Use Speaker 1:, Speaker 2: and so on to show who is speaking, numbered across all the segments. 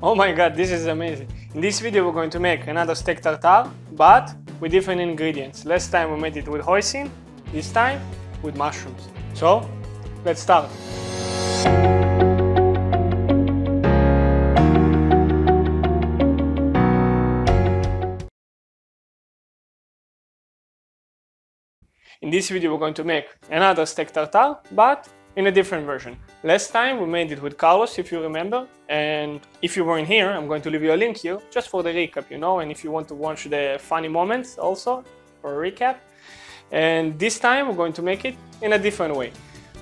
Speaker 1: Oh my god, this is amazing. In this video we're going to make another steak tartare, but with different ingredients. Last time we made it with hoisin, this time with mushrooms. So, let's start. In this video we're going to make another steak tartare, but in a different version. Last time we made it with Carlos, if you remember, and if you weren't here, I'm going to leave you a link here, just for the recap, you know, and if you want to watch the funny moments also, for a recap. And this time we're going to make it in a different way.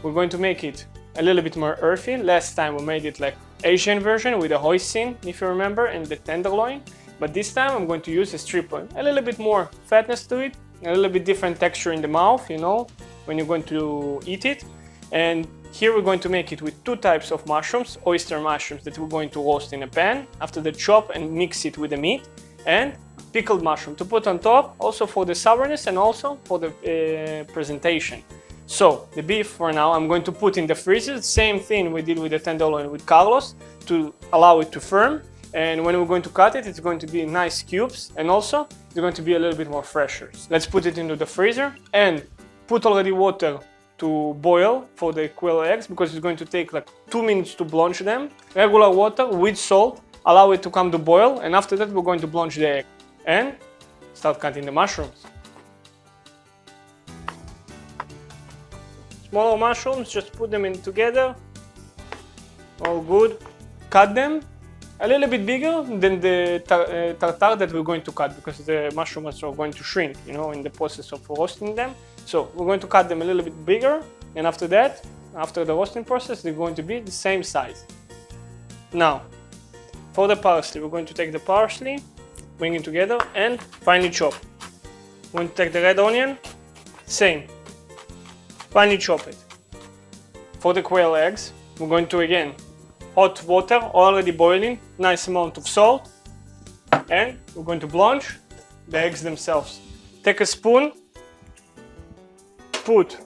Speaker 1: We're going to make it a little bit more earthy. Last time we made it like Asian version with the hoisin, if you remember, and the tenderloin. But this time I'm going to use a striploin, a little bit more fatness to it, a little bit different texture in the mouth, you know, when you're going to eat it. And here we're going to make it with two types of mushrooms, oyster mushrooms that we're going to roast in a pan, after that chop and mix it with the meat, and pickled mushroom to put on top, also for the sourness and also for the presentation. So the beef for now I'm going to put in the freezer, same thing we did with the tenderloin with Carlos, to allow it to firm. And when we're going to cut it, it's going to be nice cubes, and also it's going to be a little bit more fresher. Let's put it into the freezer and put already water to boil for the quail eggs, because it's going to take like 2 minutes to blanch them. Regular water with salt, allow it to come to boil, and after that we're going to blanch the egg and start cutting the mushrooms. Smaller mushrooms, just put them in together, all good. Cut them a little bit bigger than the tartare that we're going to cut, because the mushrooms are going to shrink, you know, in the process of roasting them. So we're going to cut them a little bit bigger, and after that, after the roasting process, they're going to be the same size. Now, for the parsley, we're going to take the parsley, bring it together, and finely chop. We're going to take the red onion, same, finely chop it. For the quail eggs, we're going to again hot water already boiling, nice amount of salt, and we're going to blanch the eggs themselves. Take a spoon, put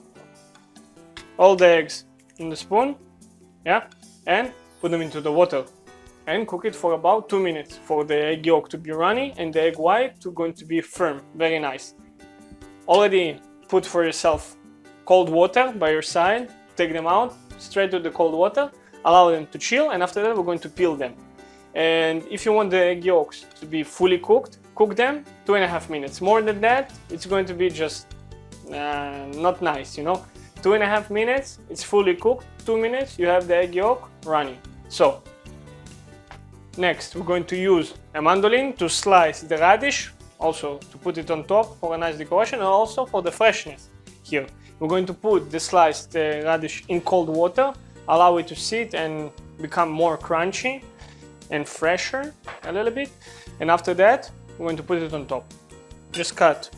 Speaker 1: all the eggs in the spoon, yeah, and put them into the water and cook it for about 2 minutes for the egg yolk to be runny and the egg white to going to be firm, very nice. Already put for yourself cold water by your side, take them out straight to the cold water, allow them to chill, and after that we're going to peel them. And if you want the egg yolks to be fully cooked, cook them 2.5 minutes. More than that, it's going to be just not nice, you know. 2.5 minutes, it's fully cooked. 2 minutes, you have the egg yolk running. So, next we're going to use a mandolin to slice the radish, also to put it on top for a nice decoration, and also for the freshness here. We're going to put the sliced radish in cold water, allow it to sit and become more crunchy and fresher a little bit. And after that, we're going to put it on top. Just cut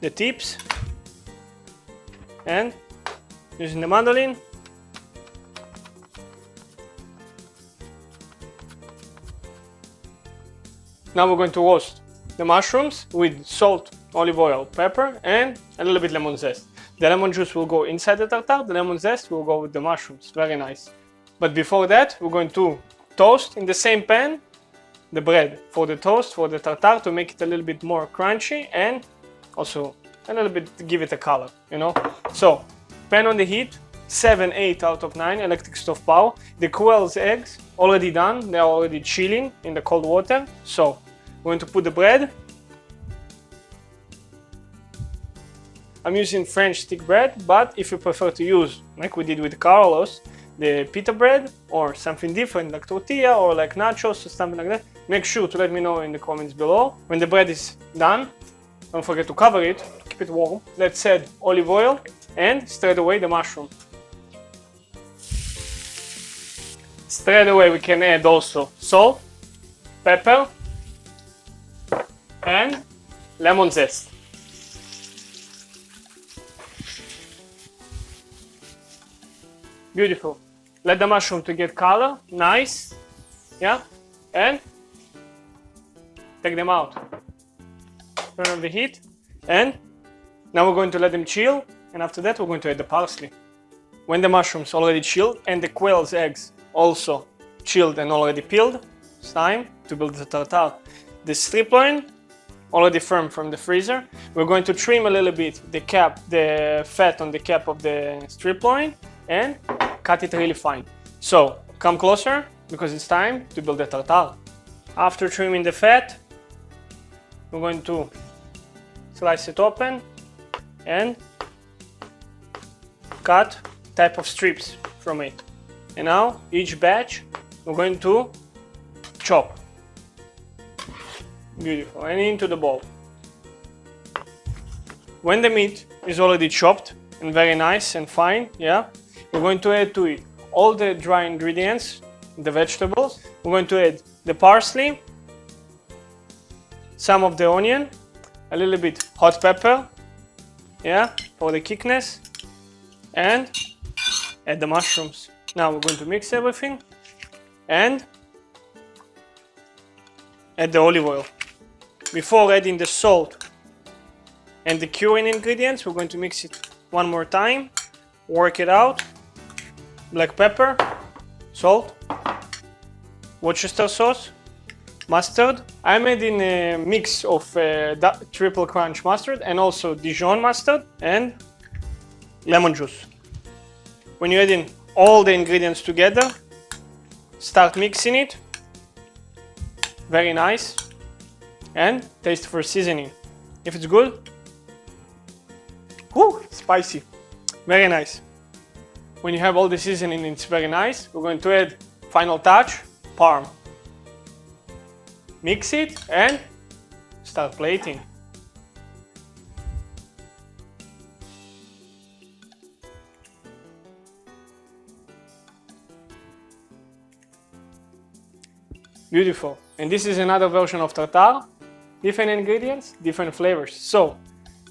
Speaker 1: the tips and using the mandolin, now we're going to roast the mushrooms with salt, olive oil, pepper, and a little bit lemon zest. The lemon juice will go inside the tartare, the lemon zest will go with the mushrooms, very nice. But before that, we're going to toast in the same pan the bread for the toast, for the tartare, to make it a little bit more crunchy and also a little bit to give it a color, you know. So, pan on the heat, 7-8 out of 9 electric stove power. The quail's eggs already done, they are already chilling in the cold water. So, we're going to put the bread. I'm using French stick bread, but if you prefer to use, like we did with Carlos, the pita bread or something different like tortilla or like nachos or something like that, make sure to let me know in the comments below. When the bread is done, don't forget to cover it, to keep it warm. Let's add olive oil and straight away the mushroom. Straight away we can add also salt, pepper, and lemon zest. Beautiful. Let the mushroom to get color, nice, yeah, and take them out. Turn on the heat, and now we're going to let them chill, and after that we're going to add the parsley. When the mushrooms already chilled and the quail's eggs also chilled and already peeled. It's time to build the tartare. The striploin, already firm from the freezer. We're going to trim a little bit the fat on the cap of the striploin and cut it really fine. So come closer because it's time to build the tartare. After trimming the fat, we're going to slice it open and cut type of strips from it. And now each batch we're going to chop. Beautiful, and into the bowl. When the meat is already chopped and very nice and fine, yeah, we're going to add to it all the dry ingredients, the vegetables. We're going to add the parsley, some of the onion, a little bit hot pepper, yeah, for the kickness, and add the mushrooms. Now we're going to mix everything and add the olive oil. Before adding the salt and the curing ingredients, we're going to mix it one more time, work it out. Black pepper, salt, Worcester sauce, mustard. I'm adding a mix of triple crunch mustard and also Dijon mustard and lemon juice. When you're adding all the ingredients together, start mixing it. Very nice. And taste for seasoning. If it's good, whoo, spicy, very nice. When you have all the seasoning, it's very nice. We're going to add final touch, parm. Mix it and start plating. Beautiful. And this is another version of tartare. Different ingredients, different flavors. So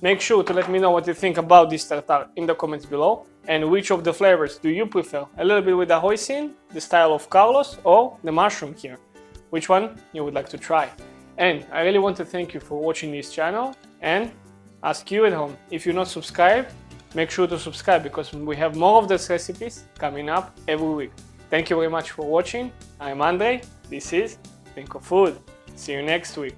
Speaker 1: make sure to let me know what you think about this tartare in the comments below, and which of the flavors do you prefer? A little bit with the hoisin, the style of Carlos, or the mushroom here? Which one you would like to try? And I really want to thank you for watching this channel and ask you at home, if you're not subscribed, make sure to subscribe because we have more of these recipes coming up every week. Thank you very much for watching. I'm Andre, this is ThinkOFood. See you next week.